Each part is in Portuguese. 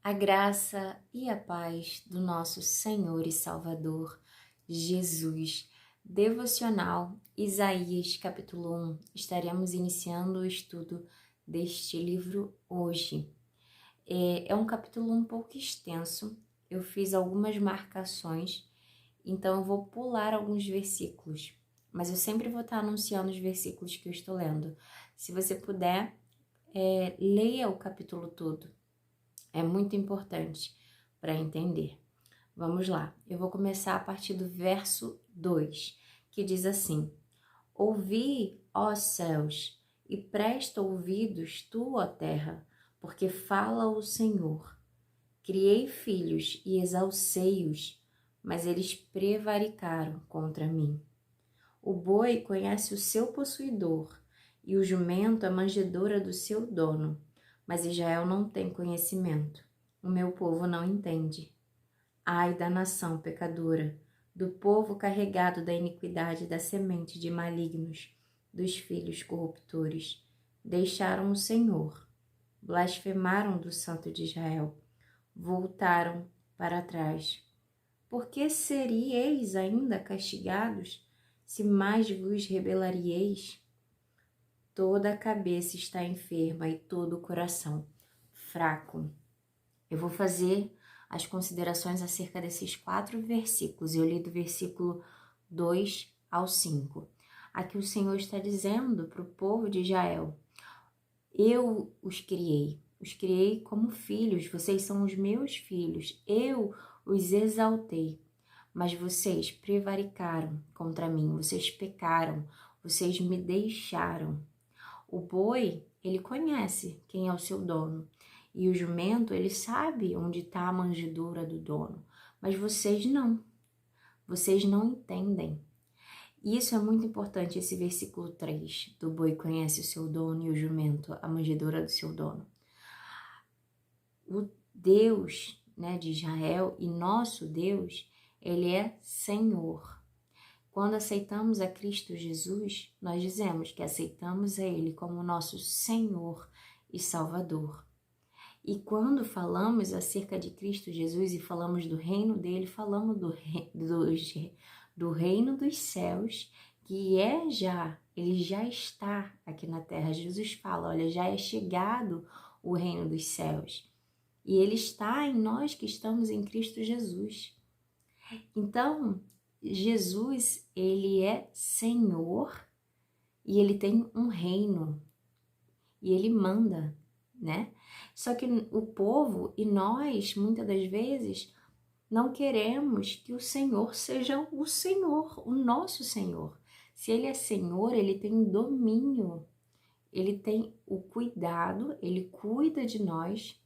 A graça e a paz do nosso Senhor e Salvador Jesus. Devocional Isaías capítulo 1. Estaremos iniciando o estudo deste livro hoje. É um capítulo um pouco extenso, eu fiz algumas marcações, então eu vou pular alguns versículos, mas eu sempre vou estar anunciando os versículos que eu estou lendo. Se você puder, leia o capítulo todo. É muito importante para entender. Vamos lá, eu vou começar a partir do verso 2, que diz assim: Ouvi, ó céus, e presta ouvidos tu, ó terra, porque fala o Senhor. Criei filhos e exalcei-os, mas eles prevaricaram contra mim. O boi conhece o seu possuidor, e o jumento a manjedoura do seu dono, mas Israel não tem conhecimento. O meu povo não entende. Ai da nação pecadora, do povo carregado da iniquidade da semente de malignos, dos filhos corruptores. Deixaram o Senhor, blasfemaram do Santo de Israel, voltaram para trás. Por que seríeis ainda castigados, se mais vos rebelaríeis? Toda a cabeça está enferma e todo o coração fraco. Eu vou fazer as considerações acerca desses 4 versículos. Eu li do versículo 2 ao 5. Aqui o Senhor está dizendo para o povo de Israel: eu os criei como filhos, vocês são os meus filhos, eu os exaltei, mas vocês prevaricaram contra mim, vocês pecaram, vocês me deixaram. O boi, ele conhece quem é o seu dono, e o jumento, ele sabe onde está a manjedoura do dono, mas vocês não entendem. E isso é muito importante, esse versículo 3, do boi conhece o seu dono e o jumento a manjedoura do seu dono. O Deus, de Israel e nosso Deus, ele é Senhor. Quando aceitamos a Cristo Jesus, nós dizemos que aceitamos a Ele como nosso Senhor e Salvador. E quando falamos acerca de Cristo Jesus e falamos do reino dele, falamos do reino dos céus, que ele já está aqui na terra. Jesus fala, olha, já é chegado o reino dos céus. E ele está em nós que estamos em Cristo Jesus. Então, Jesus, ele é Senhor e ele tem um reino e ele manda, né? Só que o povo e nós, muitas das vezes, não queremos que o Senhor seja o Senhor, o nosso Senhor. Se ele é Senhor, ele tem o domínio, ele tem o cuidado, ele cuida de nós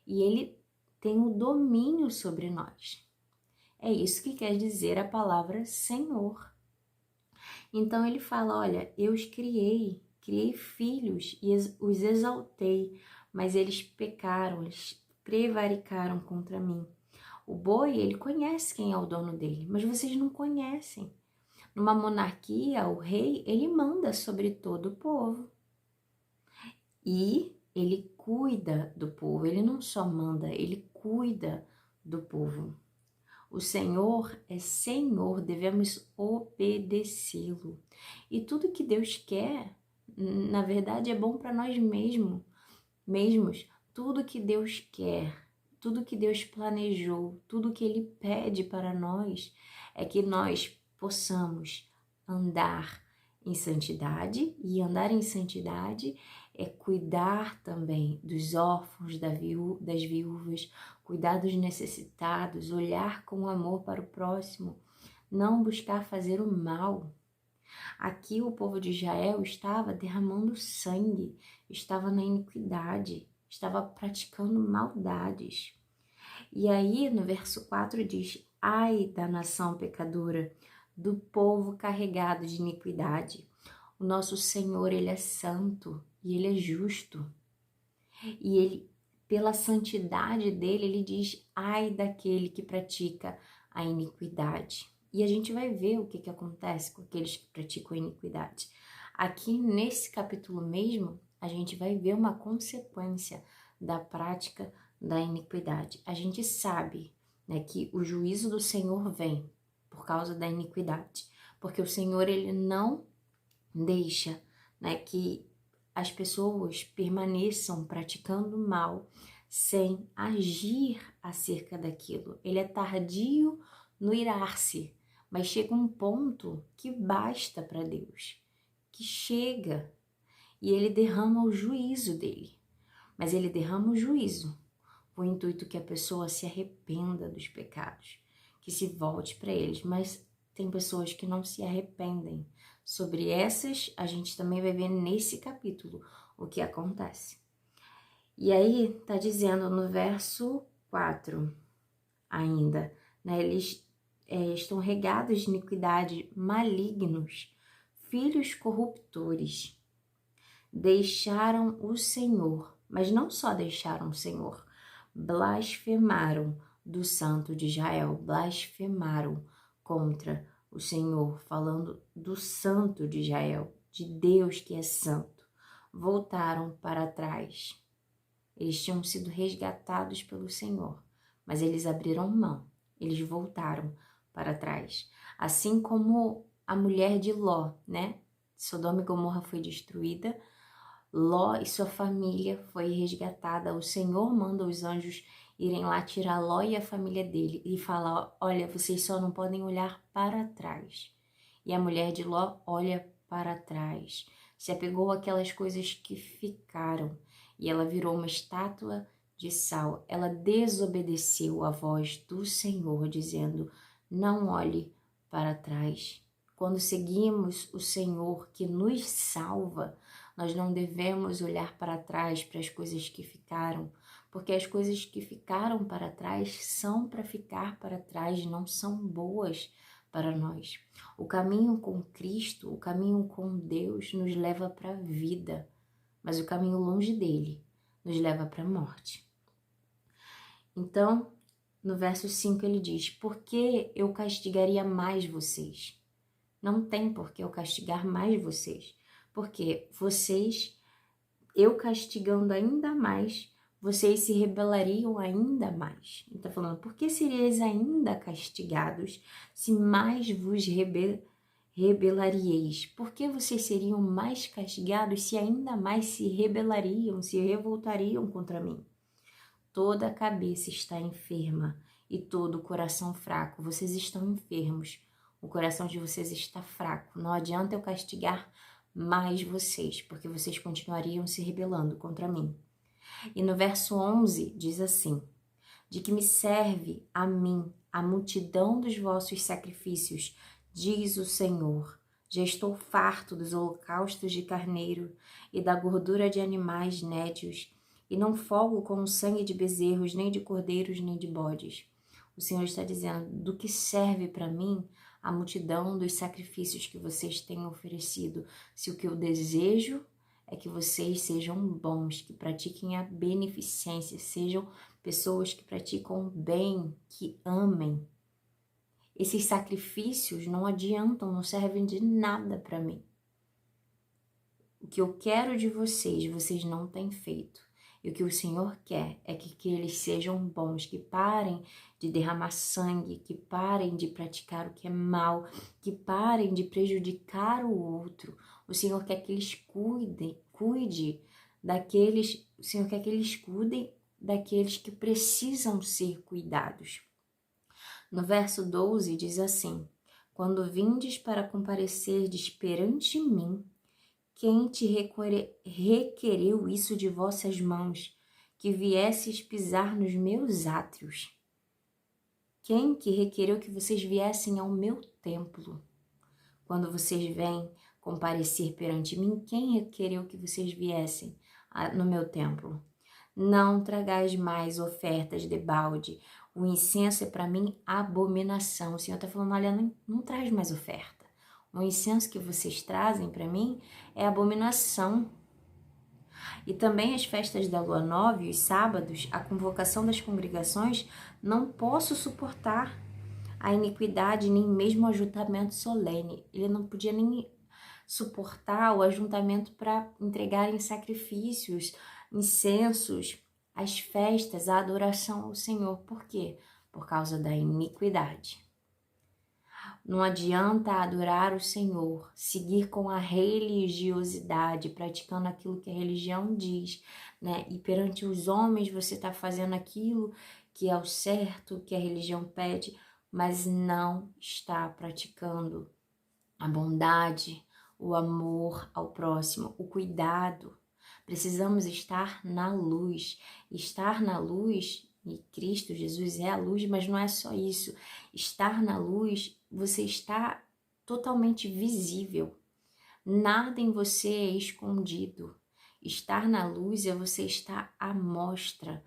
e ele tem o domínio sobre nós. É isso que quer dizer a palavra Senhor. Então ele fala, olha, eu os criei filhos e os exaltei, mas eles pecaram, eles prevaricaram contra mim. O boi, ele conhece quem é o dono dele, mas vocês não conhecem. Numa monarquia, o rei, ele manda sobre todo o povo. E ele cuida do povo, ele não só manda, ele cuida do povo. O Senhor é Senhor, devemos obedecê-lo. E tudo que Deus quer, na verdade, é bom para nós mesmos. Tudo que Deus quer, tudo que Deus planejou, tudo que Ele pede para nós é que nós possamos andar em santidade, e andar em santidade é cuidar também dos órfãos, das viúvas, cuidar dos necessitados, olhar com amor para o próximo, não buscar fazer o mal. Aqui o povo de Israel estava derramando sangue, estava na iniquidade, estava praticando maldades. E aí no verso 4 diz: ai da nação pecadora, do povo carregado de iniquidade. O nosso Senhor, ele é santo e ele é justo. E ele, pela santidade dele, ele diz: ai daquele que pratica a iniquidade. E a gente vai ver o que acontece com aqueles que praticam a iniquidade. Aqui nesse capítulo mesmo, a gente vai ver uma consequência da prática da iniquidade. A gente sabe, né, que o juízo do Senhor vem por causa da iniquidade, porque o Senhor, ele não deixa, né, que as pessoas permaneçam praticando mal sem agir acerca daquilo. Ele é tardio no irar-se, mas chega um ponto que basta para Deus, que chega e ele derrama o juízo dele. Mas ele derrama o juízo com o intuito que a pessoa se arrependa dos pecados, que se volte para eles. Mas tem pessoas que não se arrependem. Sobre essas, a gente também vai ver nesse capítulo o que acontece. E aí, tá dizendo no verso 4 ainda, né? Eles estão regados de iniquidade, malignos, filhos corruptores. Deixaram o Senhor, mas não só deixaram o Senhor, blasfemaram do Santo de Israel, blasfemaram contra o Senhor, falando do Santo de Israel, de Deus que é santo. Voltaram para trás. Eles tinham sido resgatados pelo Senhor, mas eles abriram mão, eles voltaram para trás. Assim como a mulher de Ló, né? Sodoma e Gomorra foi destruída, Ló e sua família foi resgatada. O Senhor manda os anjos irem lá tirar Ló e a família dele e falar: olha, vocês só não podem olhar para trás. E a mulher de Ló olha para trás, se apegou àquelas coisas que ficaram e ela virou uma estátua de sal. Ela desobedeceu à voz do Senhor, dizendo: não olhe para trás. Quando seguimos o Senhor que nos salva, nós não devemos olhar para trás, para as coisas que ficaram, porque as coisas que ficaram para trás são para ficar para trás, não são boas para nós. O caminho com Cristo, o caminho com Deus nos leva para a vida, mas o caminho longe dele nos leva para a morte. Então, no verso 5 ele diz: por que eu castigaria mais vocês? Não tem por que eu castigar mais vocês, porque vocês, eu castigando ainda mais, vocês se rebelariam ainda mais. Ele está falando: por que seríeis ainda castigados se mais vos rebelaríeis? Por que vocês seriam mais castigados se ainda mais se rebelariam, se revoltariam contra mim? Toda a cabeça está enferma e todo o coração fraco. Vocês estão enfermos. O coração de vocês está fraco. Não adianta eu castigar mais vocês, porque vocês continuariam se rebelando contra mim. E no verso 11 diz assim: de que me serve a mim a multidão dos vossos sacrifícios, diz o Senhor. Já estou farto dos holocaustos de carneiro e da gordura de animais nédios, e não folgo com o sangue de bezerros, nem de cordeiros, nem de bodes. O Senhor está dizendo: do que serve para mim a multidão dos sacrifícios que vocês têm oferecido, se o que eu desejo é que vocês sejam bons, que pratiquem a beneficência, sejam pessoas que praticam o bem, que amem. Esses sacrifícios não adiantam, não servem de nada para mim. O que eu quero de vocês, vocês não têm feito. E o que o Senhor quer é que eles sejam bons, que parem de derramar sangue, que parem de praticar o que é mal, que parem de prejudicar o outro. O Senhor quer que eles cuide daqueles, o Senhor quer que eles cuidem daqueles que precisam ser cuidados. No verso 12 diz assim: quando vindes para comparecerdes perante mim, quem te requereu isso de vossas mãos, que viesses pisar nos meus átrios? Quem que requereu que vocês viessem ao meu templo? Quando vocês vêm comparecer perante mim, quem requereu que vocês viessem no meu templo? Não tragais mais ofertas de balde. O incenso é para mim abominação. O Senhor está falando: olha, não traz mais oferta. O incenso que vocês trazem para mim é abominação. E também as festas da lua nova e os sábados, a convocação das congregações, não posso suportar a iniquidade, nem mesmo o ajuntamento solene. Ele não podia nem suportar o ajuntamento para entregarem sacrifícios, incensos as festas, a adoração ao Senhor. Por quê? Por causa da iniquidade. Não adianta adorar o Senhor, seguir com a religiosidade, praticando aquilo que a religião diz, né? E perante os homens você está fazendo aquilo que é o certo, que a religião pede, mas não está praticando a bondade, o amor ao próximo, o cuidado. Precisamos estar na luz. Estar na luz, e Cristo Jesus é a luz, mas não é só isso. Estar na luz, você está totalmente visível. Nada em você é escondido. Estar na luz é você estar à mostra.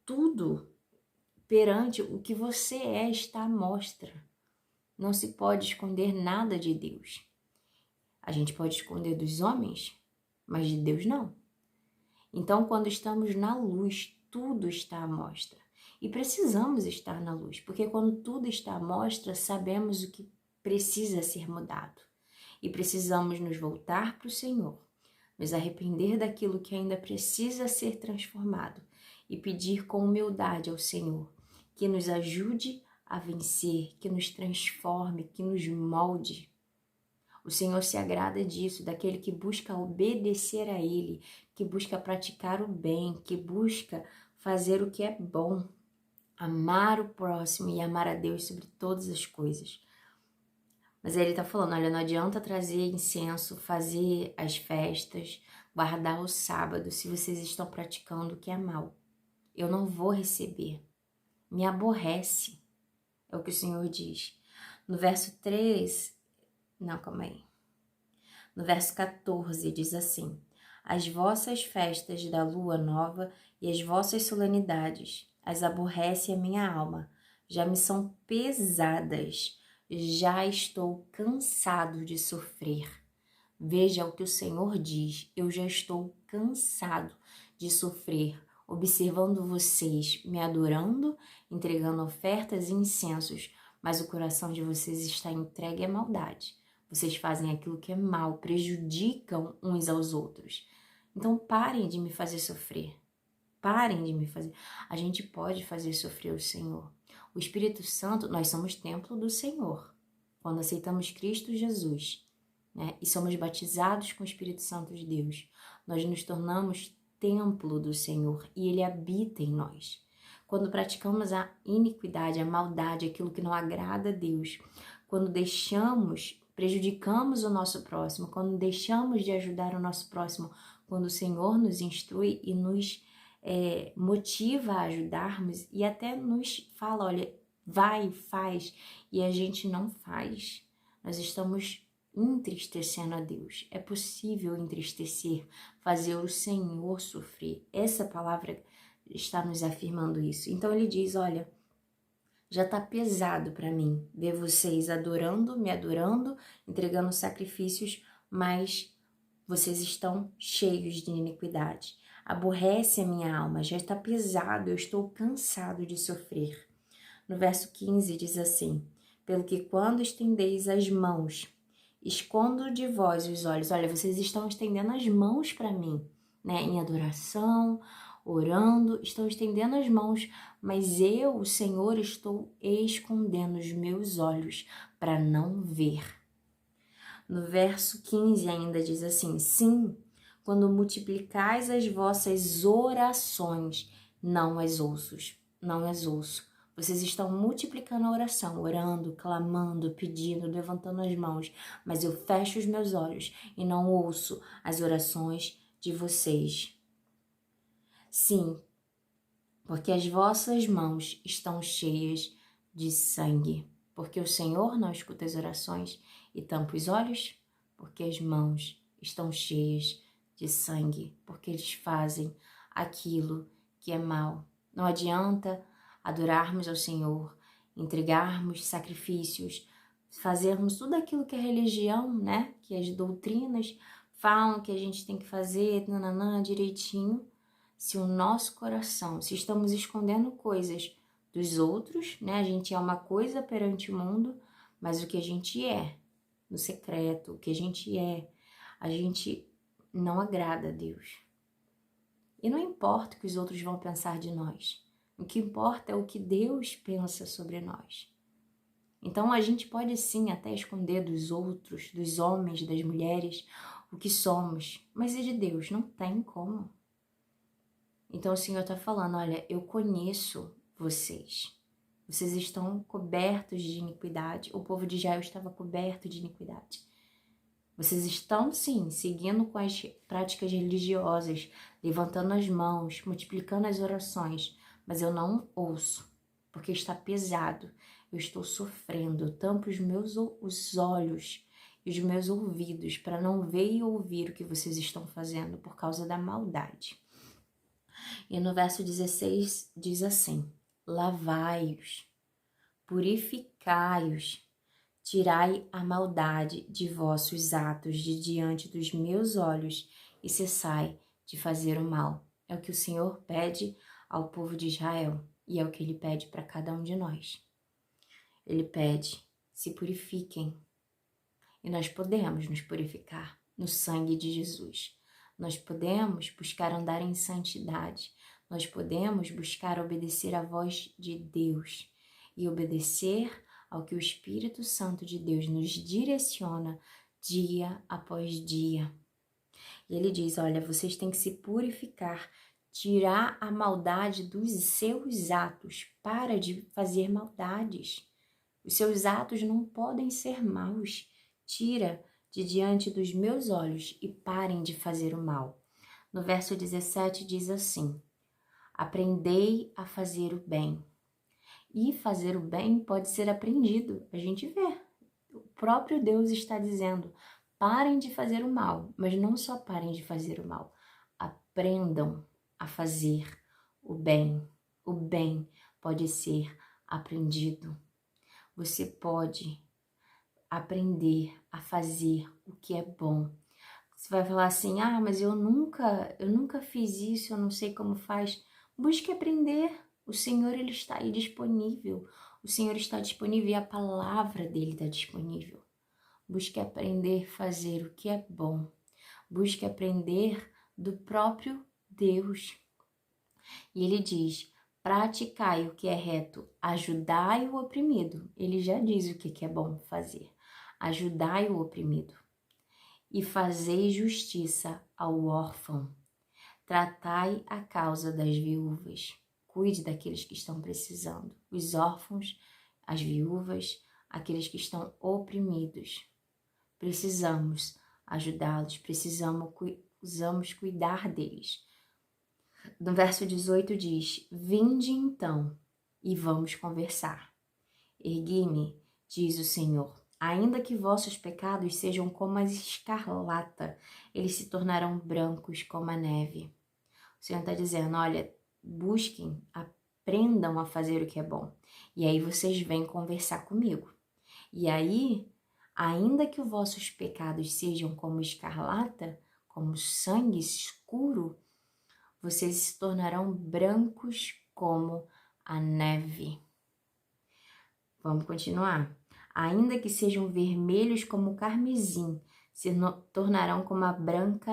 Tudo perante o que você é está à mostra. Não se pode esconder nada de Deus. A gente pode esconder dos homens, mas de Deus não. Então, quando estamos na luz, tudo está à mostra. E precisamos estar na luz, porque quando tudo está à mostra, sabemos o que precisa ser mudado. E precisamos nos voltar para o Senhor, nos arrepender daquilo que ainda precisa ser transformado e pedir com humildade ao Senhor que nos ajude a vencer, que nos transforme, que nos molde. O Senhor se agrada disso, daquele que busca obedecer a Ele, que busca praticar o bem, que busca fazer o que é bom, amar o próximo e amar a Deus sobre todas as coisas. Mas aí ele está falando, olha, não adianta trazer incenso, fazer as festas, guardar o sábado, se vocês estão praticando o que é mal. Eu não vou receber. Me aborrece, é o que o Senhor diz. No verso 3, não, calma aí. No verso 14 diz assim: as vossas festas da lua nova e as vossas solenidades as aborrece a minha alma, já me são pesadas, já estou cansado de sofrer. Veja o que o Senhor diz, eu já estou cansado de sofrer, observando vocês me adorando, entregando ofertas e incensos, mas o coração de vocês está entregue à maldade. Vocês fazem aquilo que é mal, prejudicam uns aos outros. Então parem de me fazer sofrer. Parem de me fazer. A gente pode fazer sofrer o Senhor. O Espírito Santo, nós somos templo do Senhor. Quando aceitamos Cristo Jesus, né, e somos batizados com o Espírito Santo de Deus, nós nos tornamos templo do Senhor e Ele habita em nós. Quando praticamos a iniquidade, a maldade, aquilo que não agrada a Deus, quando prejudicamos o nosso próximo, quando deixamos de ajudar o nosso próximo, quando o Senhor nos instrui e nos motiva a ajudarmos e até nos fala, olha, vai, faz, e a gente não faz, nós estamos entristecendo a Deus. É possível entristecer, fazer o Senhor sofrer. Essa palavra está nos afirmando isso. Então ele diz, olha, já está pesado para mim ver vocês adorando, me adorando, entregando sacrifícios, mas vocês estão cheios de iniquidade. Aborrece a minha alma, já está pesado, eu estou cansado de sofrer. No verso 15 diz assim: pelo que quando estendeis as mãos, escondo de vós os olhos. Olha, vocês estão estendendo as mãos para mim, né? Em adoração, orando, estão estendendo as mãos, mas eu, o Senhor, estou escondendo os meus olhos para não ver. No verso 15 ainda diz assim: sim, quando multiplicais as vossas orações, não as ouço. Vocês estão multiplicando a oração, orando, clamando, pedindo, levantando as mãos, mas eu fecho os meus olhos e não ouço as orações de vocês. Sim, porque as vossas mãos estão cheias de sangue. Porque o Senhor não escuta as orações e tampa os olhos, porque as mãos estão cheias de sangue, porque eles fazem aquilo que é mal. Não adianta adorarmos ao Senhor, entregarmos sacrifícios, fazermos tudo aquilo que a religião, né, que as doutrinas falam que a gente tem que fazer, direitinho, se o nosso coração, se estamos escondendo coisas dos outros, né, a gente é uma coisa perante o mundo, mas o que a gente é no secreto, o que a gente não agrada a Deus. E não importa o que os outros vão pensar de nós. O que importa é o que Deus pensa sobre nós. Então a gente pode sim até esconder dos outros, dos homens, das mulheres, o que somos, mas é de Deus, não tem como. Então o Senhor está falando, olha, eu conheço vocês. Vocês estão cobertos de iniquidade. O povo de Israel estava coberto de iniquidade. Vocês estão, sim, seguindo com as práticas religiosas, levantando as mãos, multiplicando as orações, mas eu não ouço, porque está pesado. Eu estou sofrendo, eu tampo os olhos e os meus ouvidos para não ver e ouvir o que vocês estão fazendo por causa da maldade. E no verso 16 diz assim, lavai-os, purificai-os, tirai a maldade de vossos atos de diante dos meus olhos e cessai de fazer o mal. É o que o Senhor pede ao povo de Israel e é o que Ele pede para cada um de nós. Ele pede, se purifiquem. E nós podemos nos purificar no sangue de Jesus. Nós podemos buscar andar em santidade. Nós podemos buscar obedecer à voz de Deus e obedecer ao que o Espírito Santo de Deus nos direciona dia após dia. E ele diz, olha, vocês têm que se purificar, tirar a maldade dos seus atos. Para de fazer maldades. Os seus atos não podem ser maus. Tira de diante dos meus olhos e parem de fazer o mal. No verso 17 diz assim, aprendei a fazer o bem. E fazer o bem pode ser aprendido. A gente vê. O próprio Deus está dizendo, parem de fazer o mal. Mas não só parem de fazer o mal. Aprendam a fazer o bem. O bem pode ser aprendido. Você pode aprender a fazer o que é bom. Você vai falar assim, mas eu nunca fiz isso, eu não sei como faz. Busque aprender. O Senhor, Ele está aí disponível. O Senhor está disponível e a palavra dEle está disponível. Busque aprender a fazer o que é bom. Busque aprender do próprio Deus. E Ele diz, praticai o que é reto, ajudai o oprimido. Ele já diz o que é bom fazer. Ajudai o oprimido. E fazei justiça ao órfão. Tratai a causa das viúvas. Cuide daqueles que estão precisando. Os órfãos, as viúvas, aqueles que estão oprimidos. Precisamos ajudá-los, precisamos cuidar deles. No verso 18 diz, vinde então e vamos conversar. Ergui-me, diz o Senhor, ainda que vossos pecados sejam como a escarlata, eles se tornarão brancos como a neve. O Senhor está dizendo, olha, busquem, aprendam a fazer o que é bom. E aí vocês vêm conversar comigo. E aí, ainda que os vossos pecados sejam como escarlata, como sangue escuro, vocês se tornarão brancos como a neve. Vamos continuar. Ainda que sejam vermelhos como o carmesim, se tornarão como a branca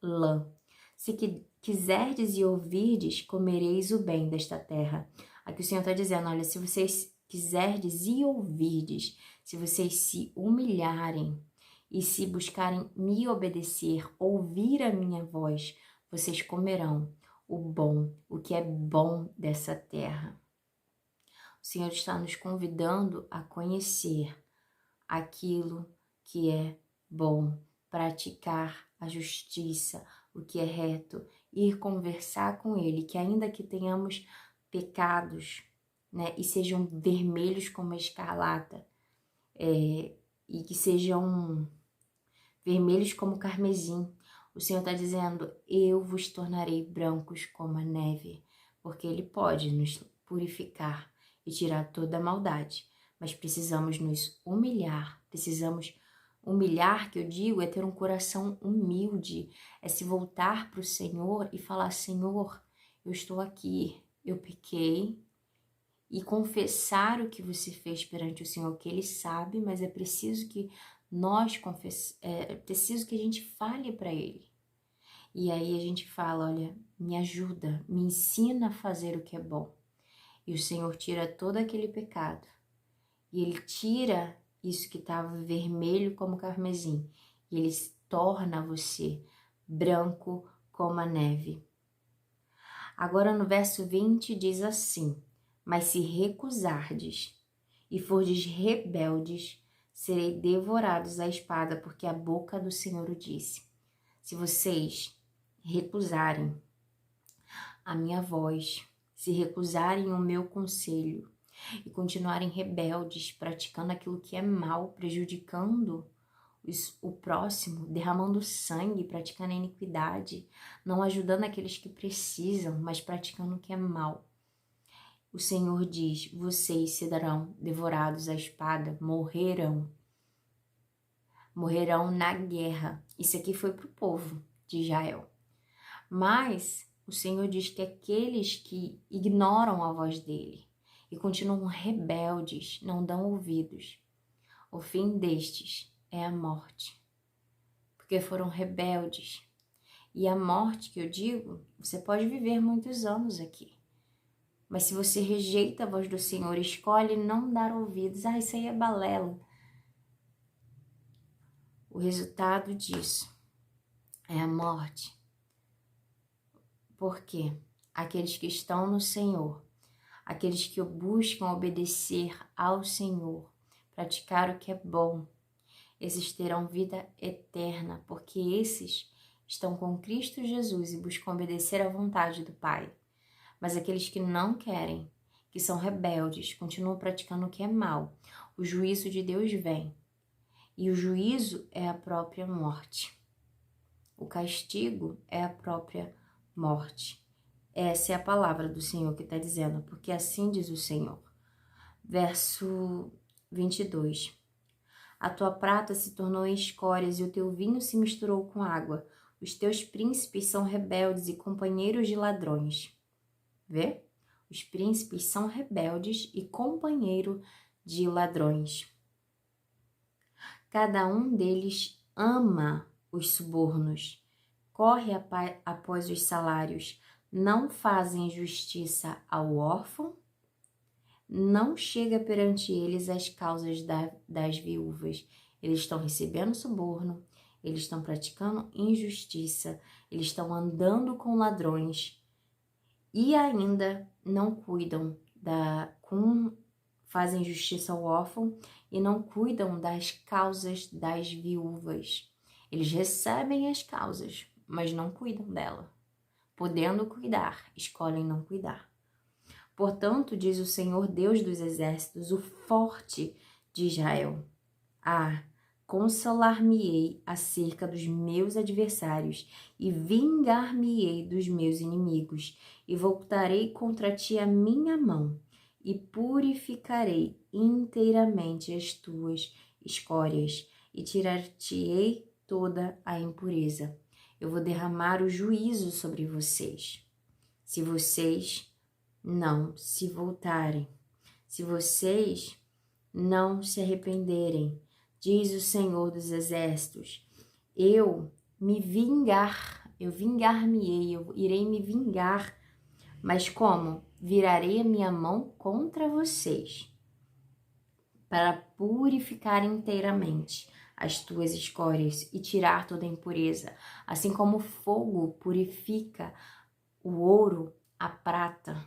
lã. Se quiserdes e ouvirdes, comereis o bem desta terra. Aqui o Senhor está dizendo, olha, se vocês quiserdes e ouvirdes, se vocês se humilharem e se buscarem me obedecer, ouvir a minha voz, vocês comerão o bom, o que é bom dessa terra. O Senhor está nos convidando a conhecer aquilo que é bom, praticar a justiça, o que é reto, ir conversar com Ele, que ainda que tenhamos pecados, né, e sejam vermelhos como a escarlata, e que sejam vermelhos como o carmesim, o Senhor está dizendo, eu vos tornarei brancos como a neve, porque Ele pode nos purificar e tirar toda a maldade, mas precisamos nos humilhar, humilhar, que eu digo, é ter um coração humilde, é se voltar para o Senhor e falar, Senhor, eu estou aqui, eu pequei, e confessar o que você fez perante o Senhor, que Ele sabe, mas é preciso que preciso que a gente fale para Ele. E aí a gente fala, olha, me ajuda, me ensina a fazer o que é bom. E o Senhor tira todo aquele pecado. E Ele tira isso que estava vermelho como carmesim. E Ele torna você branco como a neve. Agora no verso 20 diz assim: mas se recusardes e fordes rebeldes, serei devorados à espada, porque a boca do Senhor o disse. Se vocês recusarem a minha voz, se recusarem o meu conselho e continuarem rebeldes, praticando aquilo que é mal, prejudicando o próximo, derramando sangue, praticando a iniquidade, não ajudando aqueles que precisam, mas praticando o que é mal. O Senhor diz: vocês serão devorados à espada, morrerão na guerra. Isso aqui foi para o povo de Israel. Mas o Senhor diz que aqueles que ignoram a voz dele e continuam rebeldes, não dão ouvidos, o fim destes é a morte, porque foram rebeldes. E a morte que eu digo, você pode viver muitos anos aqui, mas se você rejeita a voz do Senhor, escolhe não dar ouvidos, isso aí é balela. O resultado disso é a morte. Por quê? Aqueles que estão no Senhor, aqueles que buscam obedecer ao Senhor, praticar o que é bom, esses terão vida eterna, porque esses estão com Cristo Jesus e buscam obedecer à vontade do Pai. Mas aqueles que não querem, que são rebeldes, continuam praticando o que é mal, o juízo de Deus vem. E o juízo é a própria morte. O castigo é a própria morte. Essa é a palavra do Senhor que está dizendo, porque assim diz o Senhor. Verso 22. A tua prata se tornou em escórias e o teu vinho se misturou com água. Os teus príncipes são rebeldes e companheiros de ladrões. Vê? Os príncipes são rebeldes e companheiro de ladrões. Cada um deles ama os subornos, corre após os salários, não fazem justiça ao órfão, não chega perante eles as causas das viúvas. Eles estão recebendo suborno, eles estão praticando injustiça, eles estão andando com ladrões e ainda não cuidam fazem justiça ao órfão e não cuidam das causas das viúvas. Eles recebem as causas, mas não cuidam dela. Podendo cuidar, escolhem não cuidar. Portanto, diz o Senhor Deus dos exércitos, o forte de Israel: consolar-me-ei acerca dos meus adversários e vingar-me-ei dos meus inimigos, e voltarei contra ti a minha mão e purificarei inteiramente as tuas escórias e tirar-te-ei toda a impureza. Eu vou derramar o juízo sobre vocês. Se vocês não se voltarem, se vocês não se arrependerem, diz o Senhor dos exércitos, eu vingar-me-ei, eu irei me vingar, mas como? Virarei a minha mão contra vocês, para purificar inteiramente as tuas escórias e tirar toda a impureza, assim como o fogo purifica o ouro, a prata.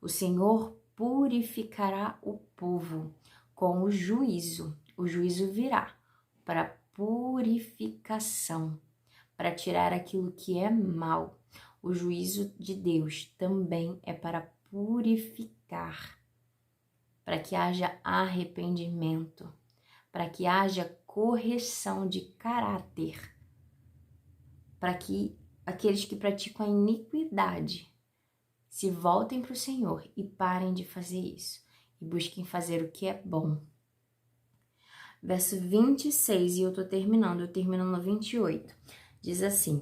O Senhor purificará o povo com o juízo. O juízo virá para purificação, para tirar aquilo que é mal. O juízo de Deus também é para purificar, para que haja arrependimento, para que haja correção de caráter, para que aqueles que praticam a iniquidade se voltem para o Senhor e parem de fazer isso e busquem fazer o que é bom. Verso 26, e eu termino no 28, diz assim: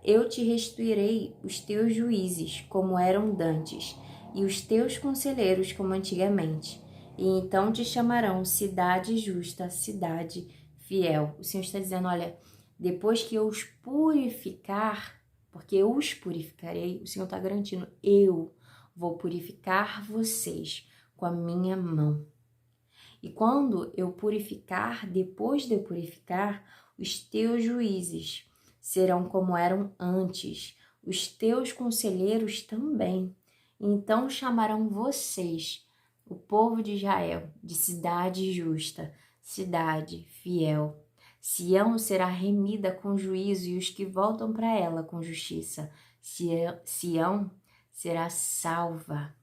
eu te restituirei os teus juízes como eram dantes, e os teus conselheiros como antigamente, e então te chamarão cidade justa, cidade fiel. O Senhor está dizendo, olha, depois que eu os purificar, porque eu os purificarei. O Senhor está garantindo, eu vou purificar vocês com a minha mão. E quando eu purificar, depois de eu purificar, os teus juízes serão como eram antes, os teus conselheiros também. Então chamarão vocês, o povo de Israel, de cidade justa, cidade fiel. Sião será remida com juízo e os que voltam para ela com justiça. Sião será salva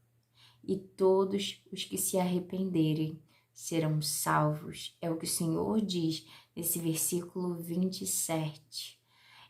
e todos os que se arrependerem serão salvos. É o que o Senhor diz nesse versículo 27.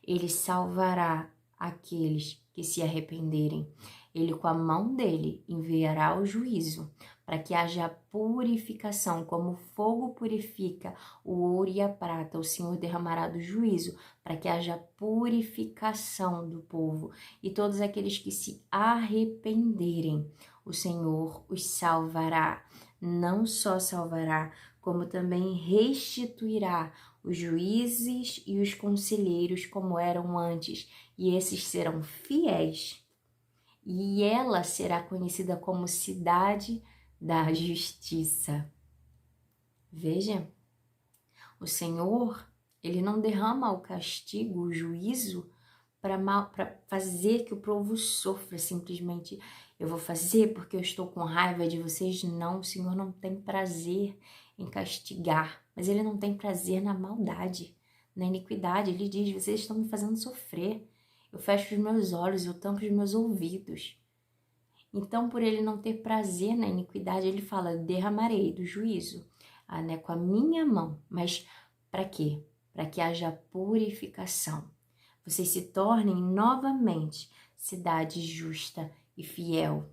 Ele salvará aqueles que se arrependerem. Ele, com a mão dele, enviará o juízo para que haja purificação, como o fogo purifica o ouro e a prata. O Senhor derramará do juízo para que haja purificação do povo. E todos aqueles que se arrependerem, o Senhor os salvará. Não só salvará, como também restituirá os juízes e os conselheiros como eram antes, e esses serão fiéis. E ela será conhecida como cidade da justiça. Veja, o Senhor, ele não derrama o castigo, o juízo, para fazer que o povo sofra simplesmente. Eu vou fazer porque eu estou com raiva de vocês. Não, o Senhor não tem prazer em castigar, mas ele não tem prazer na maldade, na iniquidade. Ele diz, vocês estão me fazendo sofrer. Eu fecho os meus olhos, eu tampo os meus ouvidos. Então, por ele não ter prazer na iniquidade, ele fala, derramarei do juízo, com a minha mão. Mas para quê? Para que haja purificação. Vocês se tornem novamente cidade justa e fiel.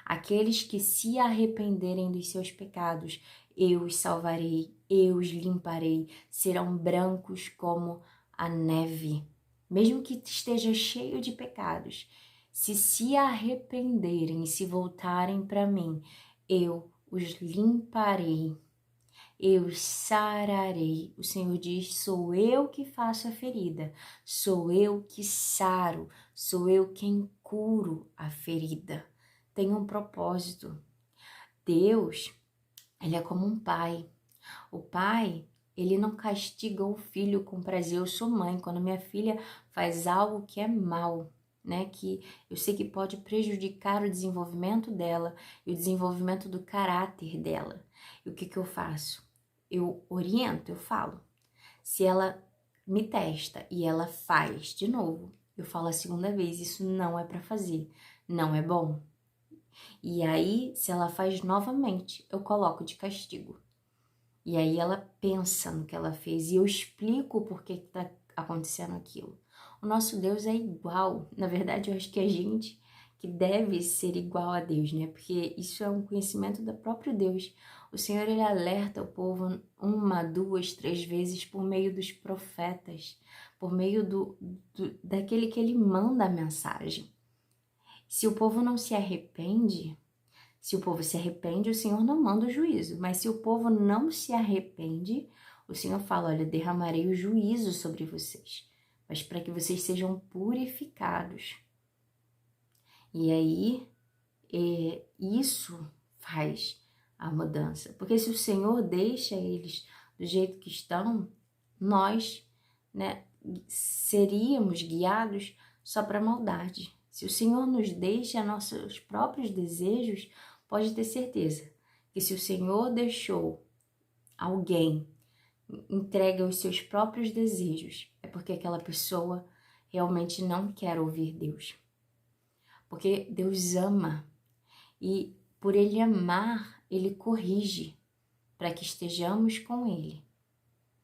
Aqueles que se arrependerem dos seus pecados, eu os salvarei, eu os limparei, serão brancos como a neve. Mesmo que esteja cheio de pecados, se arrependerem e se voltarem para mim, eu os limparei. Eu sararei. O Senhor diz, sou eu que faço a ferida, sou eu que saro, sou eu quem curo a ferida. Tem um propósito. Deus, ele é como um pai. O pai, ele não castiga o filho com prazer. Eu sou mãe, quando minha filha faz algo que é mal, que eu sei que pode prejudicar o desenvolvimento dela e o desenvolvimento do caráter dela. E o que eu faço? Eu oriento, eu falo. Se ela me testa e ela faz de novo, eu falo a segunda vez, isso não é para fazer, não é bom. E aí, se ela faz novamente, eu coloco de castigo. E aí ela pensa no que ela fez e eu explico por que está acontecendo aquilo. O nosso Deus é igual. Na verdade, eu acho que a gente que deve ser igual a Deus, Porque isso é um conhecimento do próprio Deus. O Senhor, ele alerta o povo 1, 2, 3 vezes por meio dos profetas, por meio daquele que ele manda a mensagem. Se o povo não se arrepende, se o povo se arrepende, o Senhor não manda o juízo. Mas se o povo não se arrepende, o Senhor fala, olha, derramarei o juízo sobre vocês, mas para que vocês sejam purificados. E aí, isso faz a mudança. Porque se o Senhor deixa eles do jeito que estão, nós, seríamos guiados só para maldade. Se o Senhor nos deixa nossos próprios desejos, pode ter certeza que se o Senhor deixou alguém entregue aos seus próprios desejos, é porque aquela pessoa realmente não quer ouvir Deus. Porque Deus ama e por Ele amar, Ele corrige para que estejamos com Ele,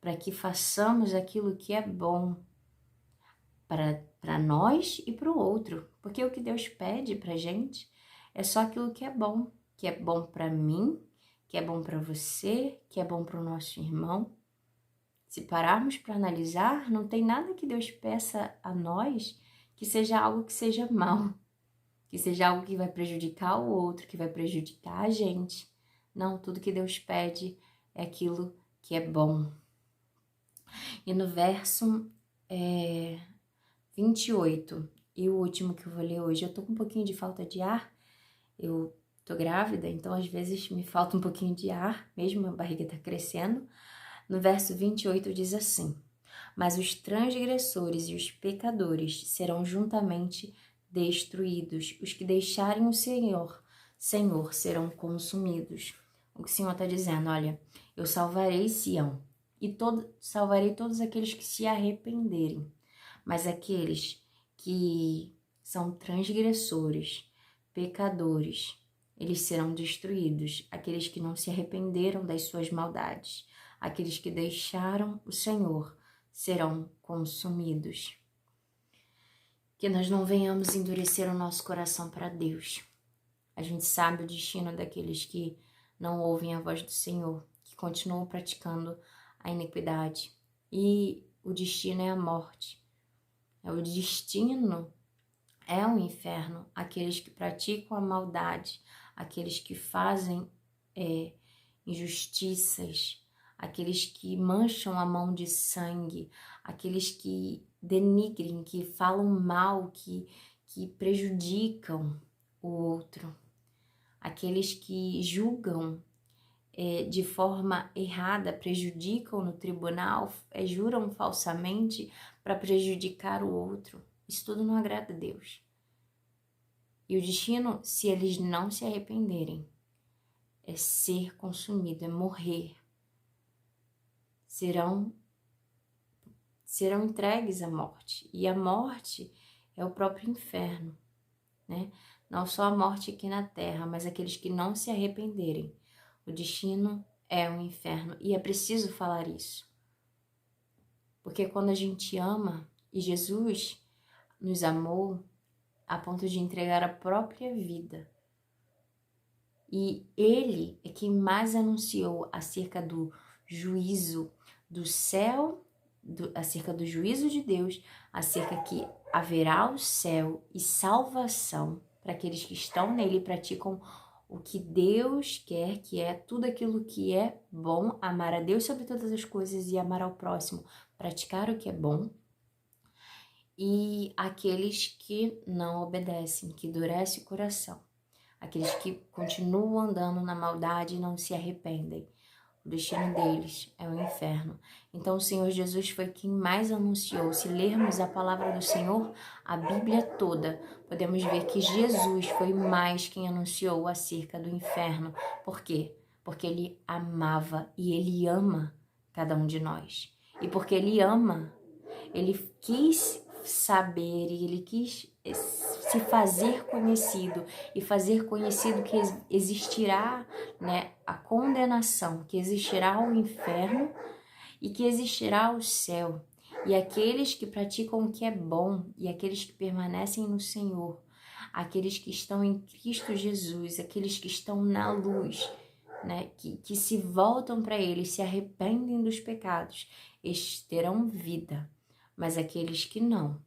para que façamos aquilo que é bom para nós e para o outro. Porque o que Deus pede para a gente é só aquilo que é bom para mim, que é bom para você, que é bom para o nosso irmão. Se pararmos para analisar, não tem nada que Deus peça a nós que seja algo que seja mal, que seja algo que vai prejudicar o outro, que vai prejudicar a gente. Não, tudo que Deus pede é aquilo que é bom. E no verso 28, E o último que eu vou ler hoje, eu tô com um pouquinho de falta de ar, eu tô grávida, então às vezes me falta um pouquinho de ar, mesmo a barriga tá crescendo. No verso 28 diz assim: Mas os transgressores e os pecadores serão juntamente destruídos, os que deixarem o Senhor serão consumidos. O que o Senhor está dizendo, olha, eu salvarei Sião e salvarei todos aqueles que se arrependerem, mas aqueles que são transgressores, pecadores, eles serão destruídos, aqueles que não se arrependeram das suas maldades, aqueles que deixaram o Senhor serão consumidos. Que nós não venhamos endurecer o nosso coração para Deus. A gente sabe o destino daqueles que não ouvem a voz do Senhor, que continuam praticando a iniquidade. E o destino é a morte. O destino é o inferno. Aqueles que praticam a maldade, aqueles que fazem injustiças, aqueles que mancham a mão de sangue, aqueles que denigrem, que falam mal, que prejudicam o outro, aqueles que julgam de forma errada, prejudicam no tribunal, juram falsamente para prejudicar o outro. Isso tudo não agrada a Deus. E o destino, se eles não se arrependerem, é ser consumido, é morrer. Serão entregues à morte. E a morte é o próprio inferno, né? Não só a morte aqui na terra, mas aqueles que não se arrependerem. O destino é o inferno. E é preciso falar isso. Porque quando a gente ama, e Jesus nos amou a ponto de entregar a própria vida, e Ele é quem mais anunciou acerca do juízo do céu, acerca do juízo de Deus, acerca que haverá o céu e salvação para aqueles que estão nele e praticam o que Deus quer, que é tudo aquilo que é bom, amar a Deus sobre todas as coisas e amar ao próximo, praticar o que é bom. E aqueles que não obedecem, que endurecem o coração, aqueles que continuam andando na maldade e não se arrependem. O destino deles é o inferno. Então o Senhor Jesus foi quem mais anunciou. Se lermos a palavra do Senhor, a Bíblia toda, podemos ver que Jesus foi mais quem anunciou acerca do inferno. Por quê? Porque Ele amava e Ele ama cada um de nós. E porque Ele ama, Ele quis saber e Ele quis se fazer conhecido e fazer conhecido que existirá, né, a condenação, que existirá o inferno e que existirá o céu. E aqueles que praticam o que é bom e aqueles que permanecem no Senhor, aqueles que estão em Cristo Jesus, aqueles que estão na luz, né, que se voltam para Ele, se arrependem dos pecados, estes terão vida. Mas aqueles que não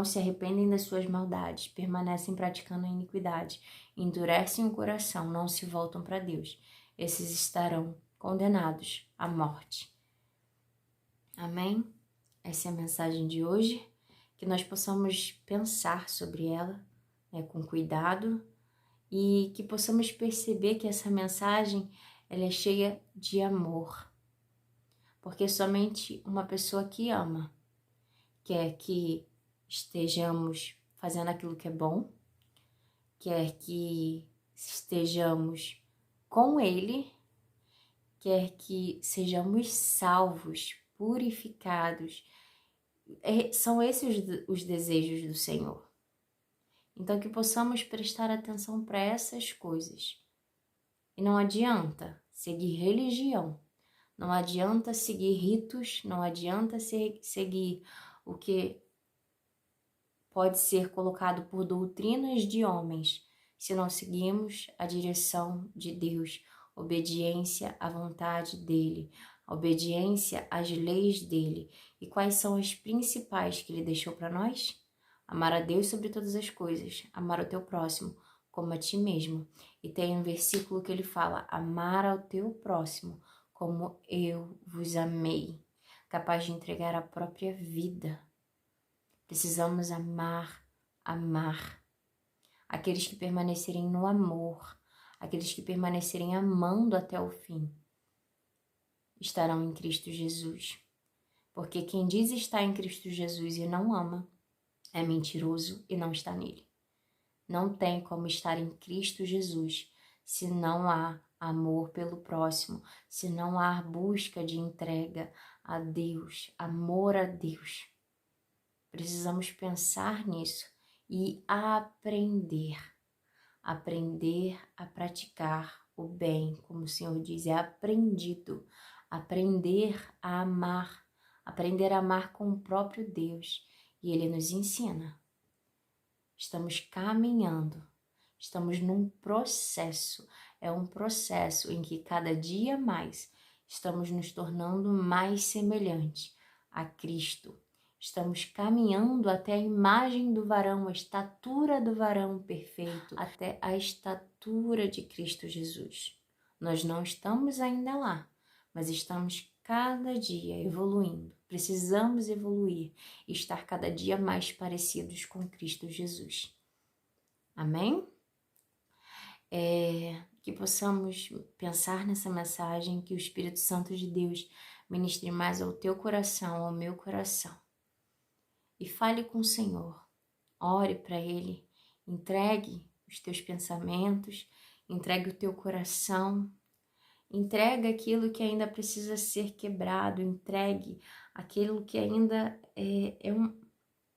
se arrependem das suas maldades, permanecem praticando a iniquidade, endurecem o coração, não se voltam para Deus, esses estarão condenados à morte. Amém? Essa é a mensagem de hoje, que nós possamos pensar sobre ela, né, com cuidado, e que possamos perceber que essa mensagem ela é cheia de amor, porque somente uma pessoa que ama quer que estejamos fazendo aquilo que é bom, quer que estejamos com Ele, quer que sejamos salvos, purificados. São esses os desejos do Senhor. Então que possamos prestar atenção para essas coisas. E não adianta seguir religião, não adianta seguir ritos, não adianta seguir o que pode ser colocado por doutrinas de homens, se não seguimos a direção de Deus, obediência à vontade dEle, obediência às leis dEle. E quais são as principais que Ele deixou para nós? Amar a Deus sobre todas as coisas, amar o teu próximo como a ti mesmo. E tem um versículo que ele fala, amar ao teu próximo como eu vos amei, capaz de entregar a própria vida. Precisamos amar amar. Aqueles que permanecerem no amor, aqueles que permanecerem amando até o fim, estarão em Cristo Jesus. Porque quem diz estar em Cristo Jesus e não ama, é mentiroso e não está nele. Não tem como estar em Cristo Jesus se não há amor pelo próximo, se não há busca de entrega a Deus, amor a Deus. Precisamos pensar nisso e aprender a praticar o bem, como o Senhor diz, é aprendido, aprender a amar com o próprio Deus, e Ele nos ensina. Estamos caminhando, estamos num processo, é um processo em que cada dia mais estamos nos tornando mais semelhantes a Cristo. Estamos caminhando até a imagem do varão, a estatura do varão perfeito, até a estatura de Cristo Jesus. Nós não estamos ainda lá, mas estamos cada dia evoluindo. Precisamos evoluir e estar cada dia mais parecidos com Cristo Jesus. Amém? Que possamos pensar nessa mensagem, que o Espírito Santo de Deus ministre mais ao teu coração, ao meu coração. E fale com o Senhor, ore para Ele, entregue os teus pensamentos, entregue o teu coração, entregue aquilo que ainda precisa ser quebrado, entregue aquilo que ainda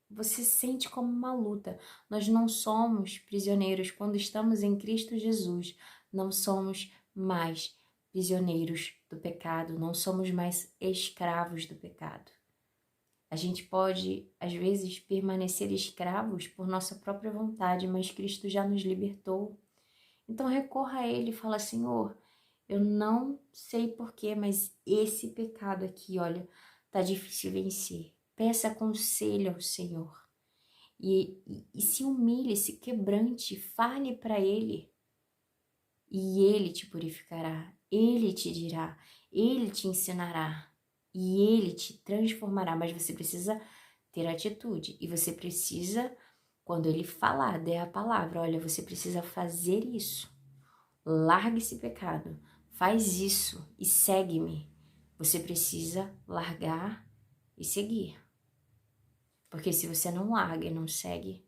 você sente como uma luta. Nós não somos prisioneiros quando estamos em Cristo Jesus, não somos mais prisioneiros do pecado, não somos mais escravos do pecado. A gente pode, às vezes, permanecer escravos por nossa própria vontade, mas Cristo já nos libertou. Então recorra a Ele e fala: Senhor, eu não sei porquê, mas esse pecado aqui, olha, tá difícil vencer. Peça conselho ao Senhor. E se humilhe, se quebrante, fale para Ele. E Ele te purificará, Ele te dirá, Ele te ensinará. E Ele te transformará, mas você precisa ter atitude. E você precisa, quando Ele falar, der a palavra, olha, você precisa fazer isso. Largue esse pecado, faz isso e segue-me. Você precisa largar e seguir. Porque se você não larga e não segue,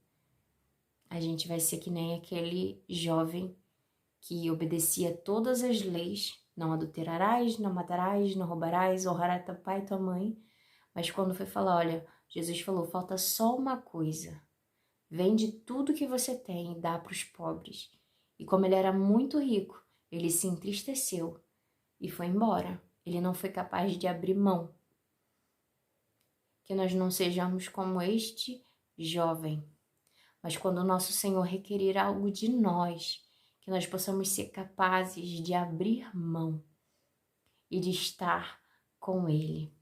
a gente vai ser que nem aquele jovem que obedecia todas as leis. Não adulterarás, não matarás, não roubarás, honrará teu pai e tua mãe. Mas quando foi falar, olha, Jesus falou, falta só uma coisa. Vende tudo que você tem e dá para os pobres. E como ele era muito rico, ele se entristeceu e foi embora. Ele não foi capaz de abrir mão. Que nós não sejamos como este jovem. Mas quando o nosso Senhor requerer algo de nós, que nós possamos ser capazes de abrir mão e de estar com Ele.